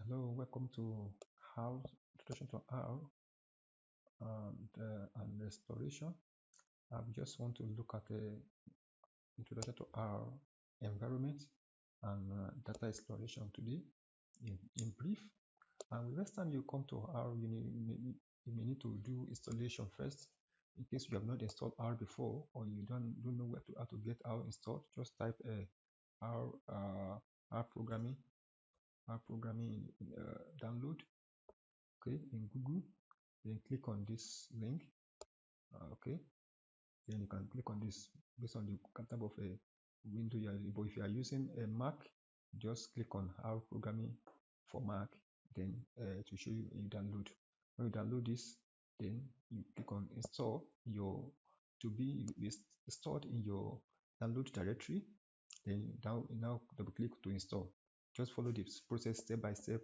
Hello, welcome to how introduction to R and exploration. I just want to look at the introduction to R environment and data exploration today in brief. And the next time you come to R, you may need to do installation first. In case you have not installed R before or you don't know how to get R installed, just type R programming download, okay, in Google. Then click on this link, okay. Then you can click on this based on the type of a window you are using. But if you are using a Mac, just click on R programming for Mac. Then it will show you download. When you download this, then you click on install to be stored in your download directory. Then now double click to install. Just follow this process step by step,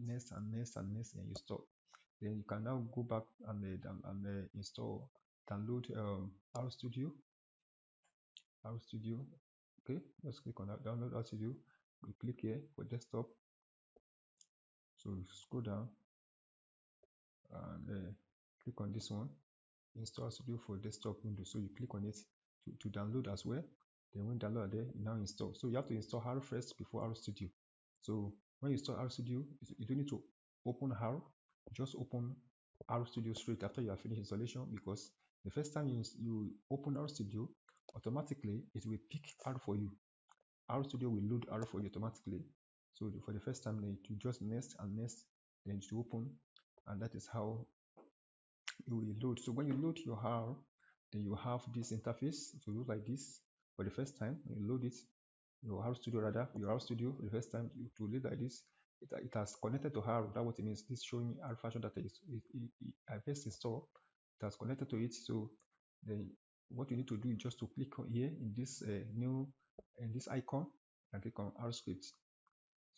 next and next and next, and you stop. Then you can now go back and install, download RStudio. Okay, just click on that, download RStudio. You click here for desktop. So you scroll down and click on this one, install RStudio for desktop window. So you click on it to download as well. Then when download there, you now install. So you have to install R first before RStudio. So when you install RStudio, you don't need to open R, just open RStudio straight after you have finished installation, because the first time you open RStudio, automatically it will pick R for you. RStudio will load R for you automatically. So for the first time, you just next and next, then to open, and that is how you will load. So when you load your R, then you have this interface. It will look like this for the first time. When you load it, your RStudio for the first time, it will look like this. It has connected to R. That's what it means. This showing me R function that I first installed. It has connected to it. So then what you need to do is just to click on here in this this icon and click on R script.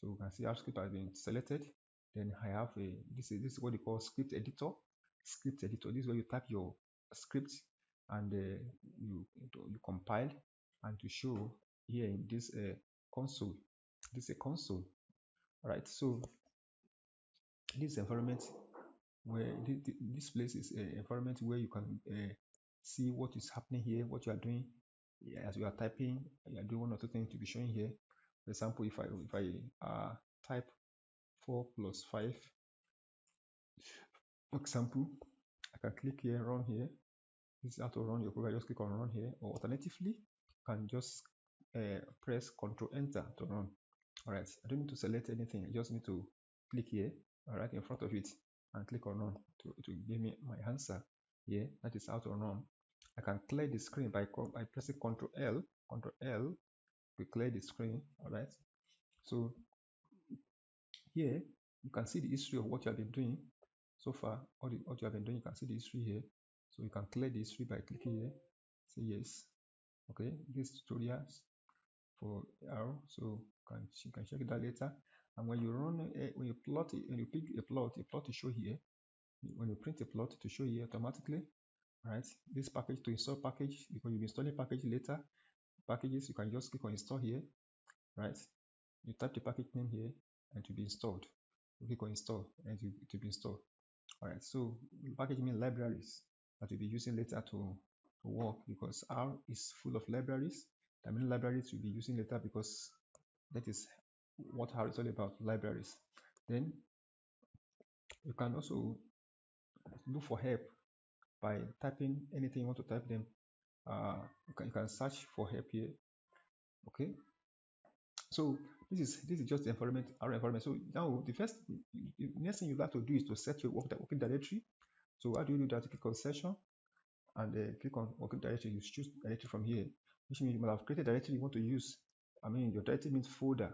So you can see R script has been selected. Then I have this is what they call script editor. Script editor. This is where you type your script and you compile and to show here in this console. This is a console. All right. So this environment where this place is an environment where you can see what is happening here, what you are doing. Yeah, as you are typing, you are doing one or two things to be showing here. For example, if I type 4 plus 5, for example, I can click here, run here. This is how to run your program. Just click on run here, or alternatively, you can just press Ctrl Enter to run. All right, I don't need to select anything. I just need to click here, all right, in front of it, and click on run to give me my answer here. That is how to run. I can clear the screen by pressing Ctrl L to clear the screen. All right. So here you can see the history of what you have been doing so far. What you have been doing, you can see the history here. So you can clear the history by clicking here. Say yes. Okay, these tutorials for R, so you can check that later. And when you run when you plot it, when you pick a plot to show here. When you print a plot to show here automatically, right? This package to install package, because you'll be installing package later. Packages, you can just click on install here, right? You type the package name here and to be installed. You click on install and to be installed. All right, so package means libraries that you'll be using later to work, because R is full of libraries. That many libraries you'll be using later, because that is what R is all about, libraries. Then you can also look for help by typing anything you want to type them. You can search for help here. Okay, so this is just the environment, our environment. So now the next thing you have to do is to set your working directory. So how do you do that? Click on session and click on working directory. You choose directory from here, which means you might have created directory you want to use. I mean, your directory means folder.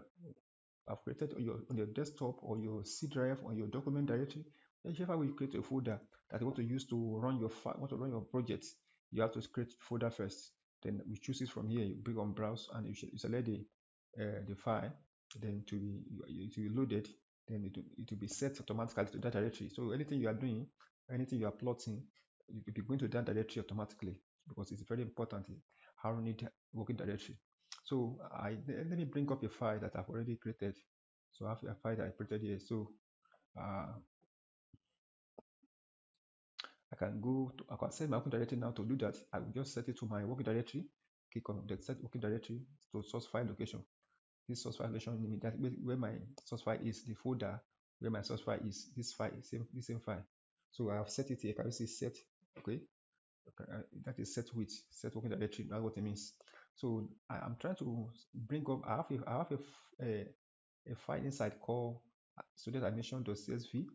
I've created on your desktop or your C drive or your document directory. Whichever way you create a folder that you want to use to run your project, you have to create folder first. Then we choose it from here. You click on browse and you select the file. Then it will be loaded. Then it will be set automatically to that directory. So anything you are doing, anything you are plotting, you will be going to that directory automatically, because it's very important. How you need working directory. So let me bring up a file that I've already created. So I have a file that I printed here. So uh, I can set my working directory now. To do that, I will just set it to my working directory. Click on the set working directory to source file location. This source file location means that where my source file is, the folder where my source file is, this file is the same file. So I have set it here. Can you see set? Okay, that is set working directory. That's what it means. So I'm trying to bring up. I have a file inside called student admission.csv.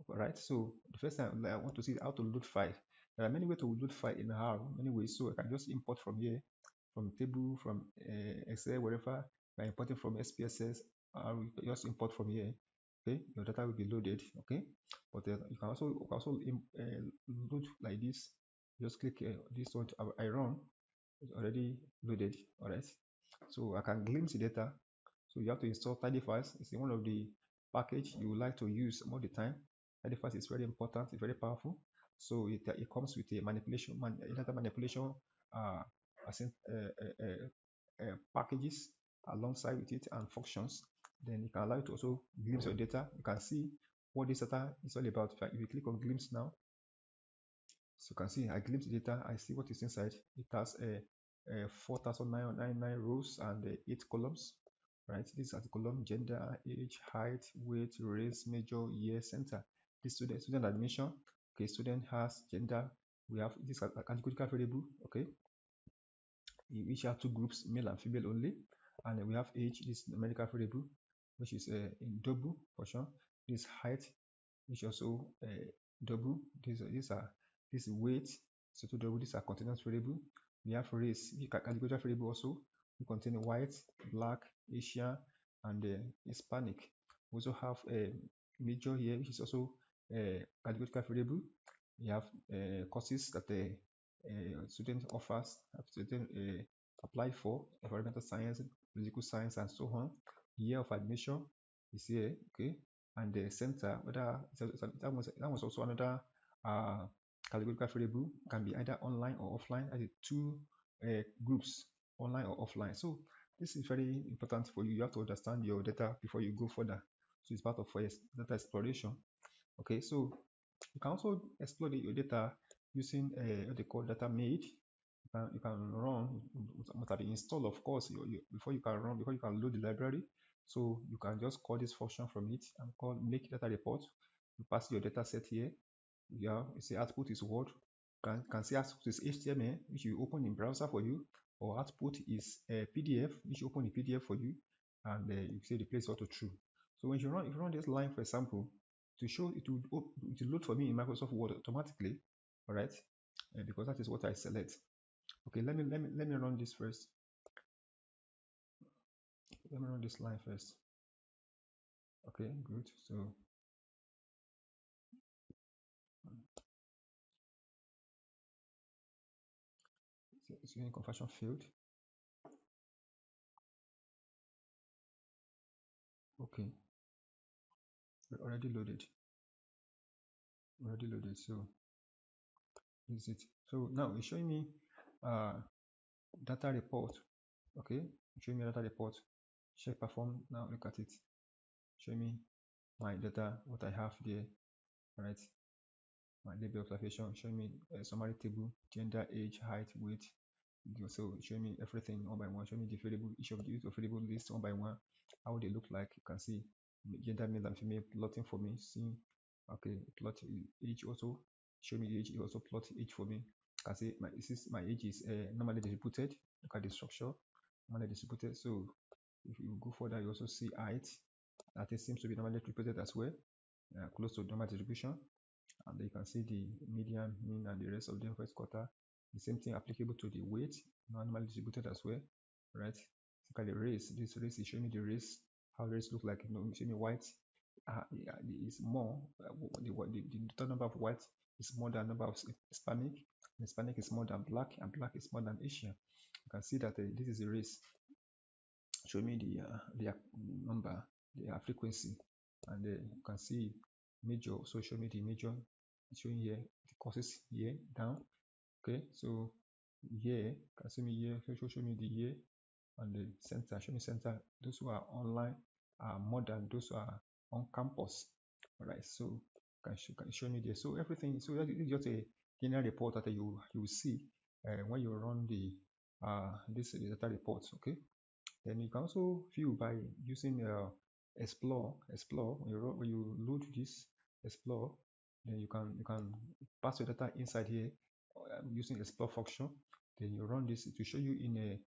Right. So the first time I want to see how to load file. There are many ways to load file in R, many ways. So I can just import from here, from table, from Excel, wherever. By importing from SPSS, just import from here. Okay, your data will be loaded. Okay, but you can also load like this. Just click this one. I run. It's already loaded. All right. So I can glimpse the data. So you have to install tidyverse. It's one of the package you would like to use all the time. Tidyverse is very important. It's very powerful. So it comes with a data manipulation uh, packages alongside with it and functions. Then you can allow it to also glimpse your data. You can see what this data is all about. If you click on glimpse now, so you can see I glimpse data. I see what is inside. It has a 4,999 rows and 8 columns. Right, these are the column: gender, age, height, weight, race, major, year, center. This student admission. Okay, student has gender. We have this categorical variable. Okay, which have two groups, male and female only. And we have age, this numerical variable, which is in double portion. This height, which also double. This weight, so to double. These are continuous variable. We have race, categorical variable also. We contain white, black, Asian, and Hispanic. We also have a major here, which is also a categorical variable. We have courses that the student offers, student apply for: environmental science, political science, and so on. Year of admission is here, okay, and the center. Whether that was also another categorical variable, can be either online or offline. As two groups, online or offline. So this is very important for you. You have to understand your data before you go further. So it's part of data exploration. Okay, so you can also explore your data using what they call data made. You can run, must have been installed, of course, before you can run, before you can load the library. So you can just call this function from it and call make data report. You pass your data set here. Yeah, you say output is Word. Can say output is HTML, which you open in browser for you, or output is a PDF, which you open in PDF for you, and you say the place auto true. So when if you run this line, for example, to show it will load for me in Microsoft Word automatically. All right, because that is what I select. Okay, let me run this first. Let me run this line first. Okay, good. So it's using conversion field. Okay, we're already loaded. Already loaded. So this is it. So now it's showing me data report. Okay, showing me data report. Check perform. Now look at it. Show me my data, what I have there. Right, my label observation. Show me a summary table: gender, age, height, weight. So show me everything one by one. Show me the variable, each of the variable list one by one, how they look like. You can see gender, male and female, plotting for me. See, okay, plot age also. Show me age. You also plot age for me. You can see my age is normally distributed. Look at the structure, normally distributed. So if you go further, you also see height. That seems to be normally distributed as well, close to normal distribution. And you can see the median, mean, and the rest of them first quarter. The same thing applicable to the weight, normally distributed as well, right? Look at the race. This race is showing me the race, how race look like. Showing me white is more. The total number of white is more than number of Hispanic. Hispanic is more than black, and black is more than Asian. You can see that this is a race. Show me the number, the frequency, and you can see major. So show me the major. Showing here the courses here down. Okay, so here can see me here. Show me the year and the center. Show me center. Those who are online, are more than those who are on campus. All right, so can show me there. So everything. So that is just a general report that you will see when you run the this data report. Okay. Then you can also view by using explore. When you load this explore, then you can pass your data inside here using explore function. Then you run this to show you in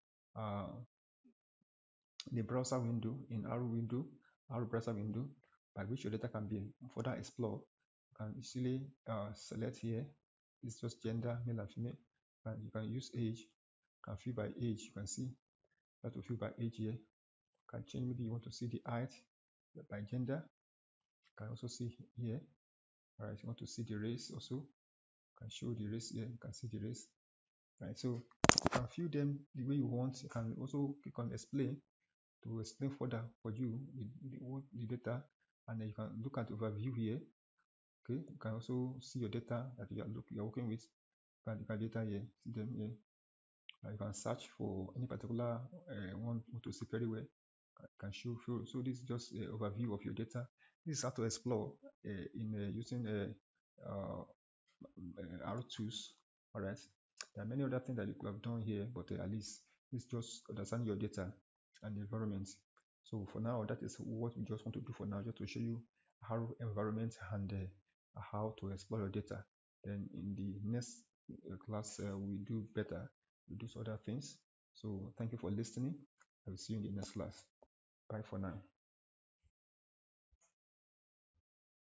the browser window, in arrow browser window, by which your data can be further explored. You can easily select here. It's just gender, male and female. And you can use age. You can fill by age. You can see how to fill by age here. You can change, maybe you want to see the height by gender. You can also see here. All right, you want to see the race also. You can show the race here. You can see the race. All right, so you can fill them the way you want. You can also click on explain to explain further for you the data, and then you can look at overview here. Okay, you can also see your data that you're working with. You can look at data here, see them here. You can search for any particular one to see very well. Can show through. So this is just an overview of your data. This is how to explore in using R2s. All right. There are many other things that you could have done here, but at least it's just understand your data and the environment. So for now, that is what we just want to do for now, just to show you how environment and how to explore your data. Then in the next class, we do better. We do other things. So thank you for listening. I will see you in the next class. Bye for now.